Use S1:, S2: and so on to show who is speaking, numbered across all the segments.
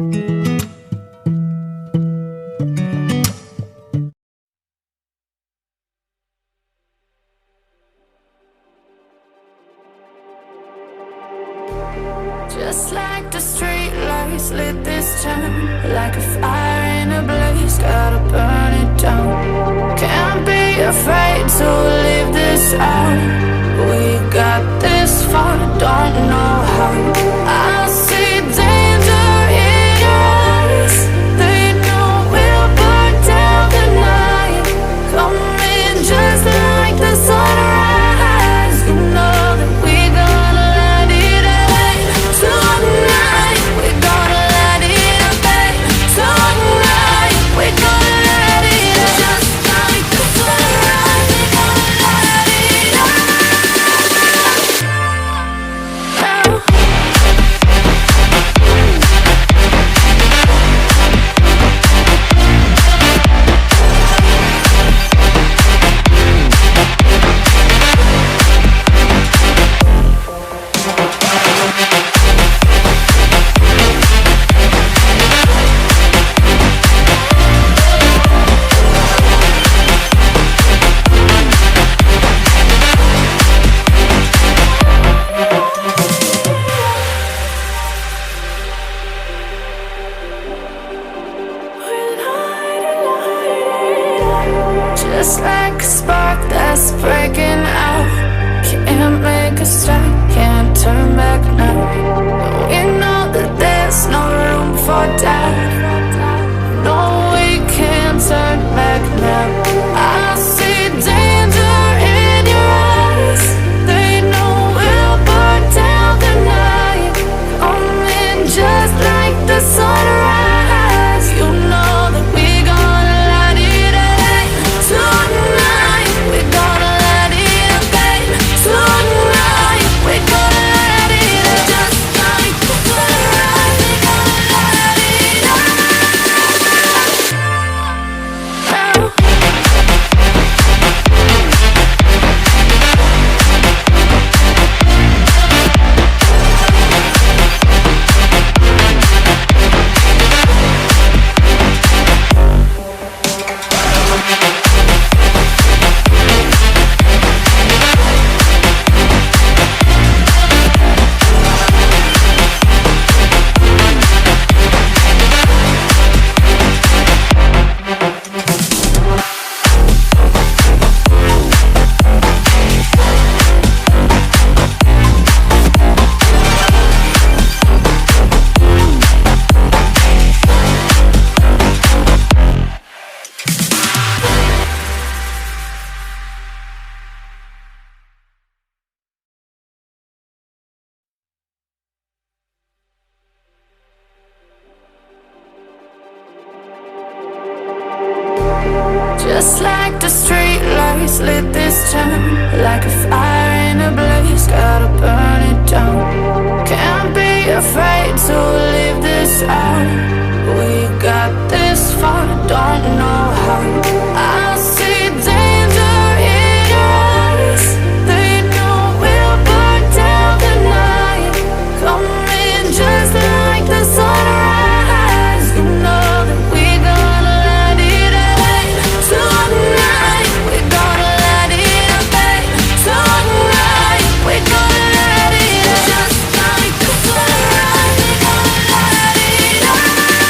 S1: Just like the street lights lit this town, like a fire in a blaze, gotta burn it down. Can't be afraid to leave this out. We got this far, don't know how. I see danger in your eyes. They know we'll burn down the night. Coming just like the sunrise. You know that we gonna light it up tonight. We gonna light it up tonight. We gonna light it up just like the sunrise. We gonna light it up now. Just like a spark that's breaking out. Can't make a stop, can't turn back now. We know that there's no room for doubt. No, we can't turn back now. I see danger in your eyes. They know we'll burn down the night. Coming just like the sunrise. You know that we gonna light it up tonight. We gonna light it up tonight. We gonna light it up just like the sunrise. We gonna light it up now. Just like the street lights lit this town, like a fire in a blaze, gotta burn it down. Can't be afraid to leave this out. We got this far, don't know how. I see danger in your eyes. They know we'll burn down the night. Coming just like the sunrise. You know that we gonna light it up tonight. We gonna light it up tonight. We gonna light it up just like the sunrise. We gonna light it up.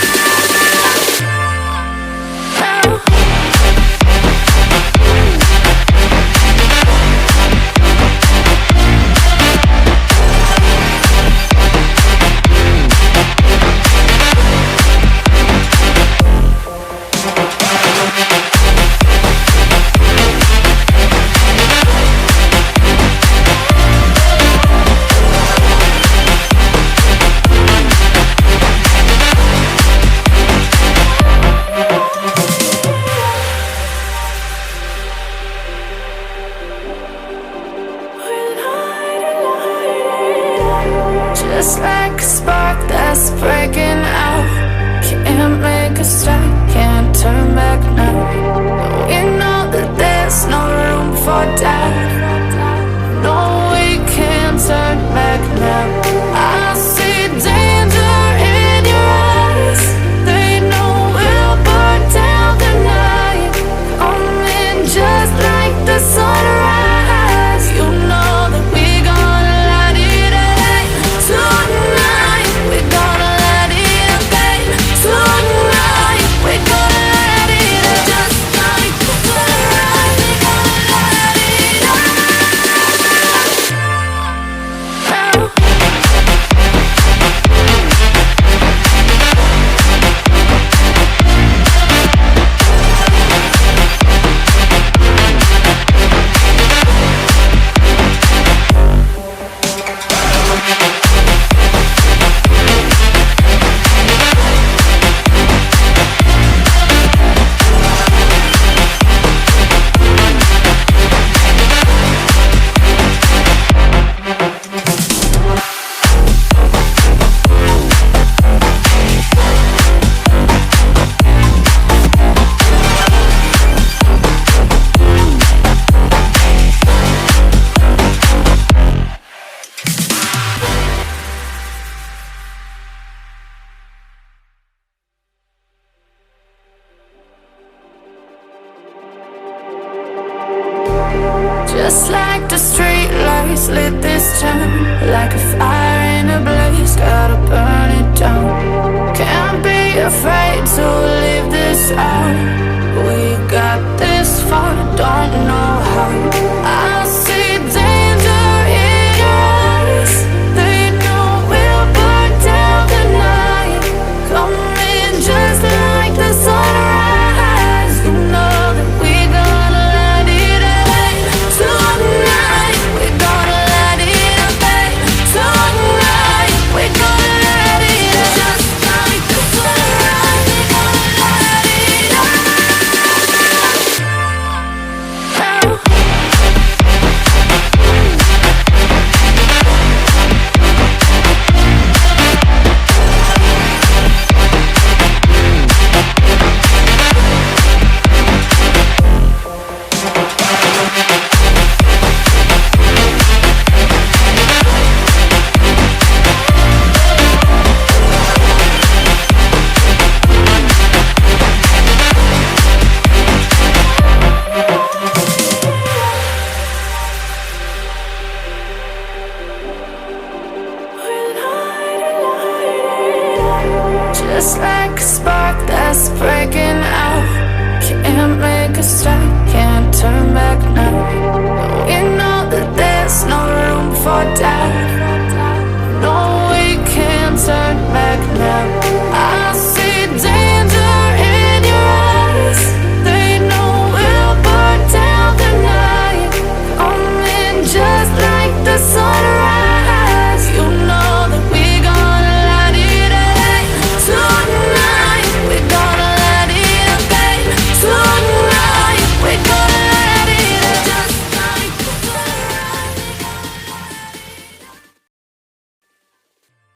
S1: the street lights lit this town like a fire in a blaze, gotta burn it down. Can't be afraid to leave this out. We got this far, don't know how. I see danger in our eyes. They know we'll burn down the night. Coming just like the sunrise. You know that we gonna let it out. Tonight we gonna let it out. Tonight we gonna let it out. Just like the sunrise, we gonna let it out. Just like a spark that's breaking out. Can't make a stop, can't turn back now.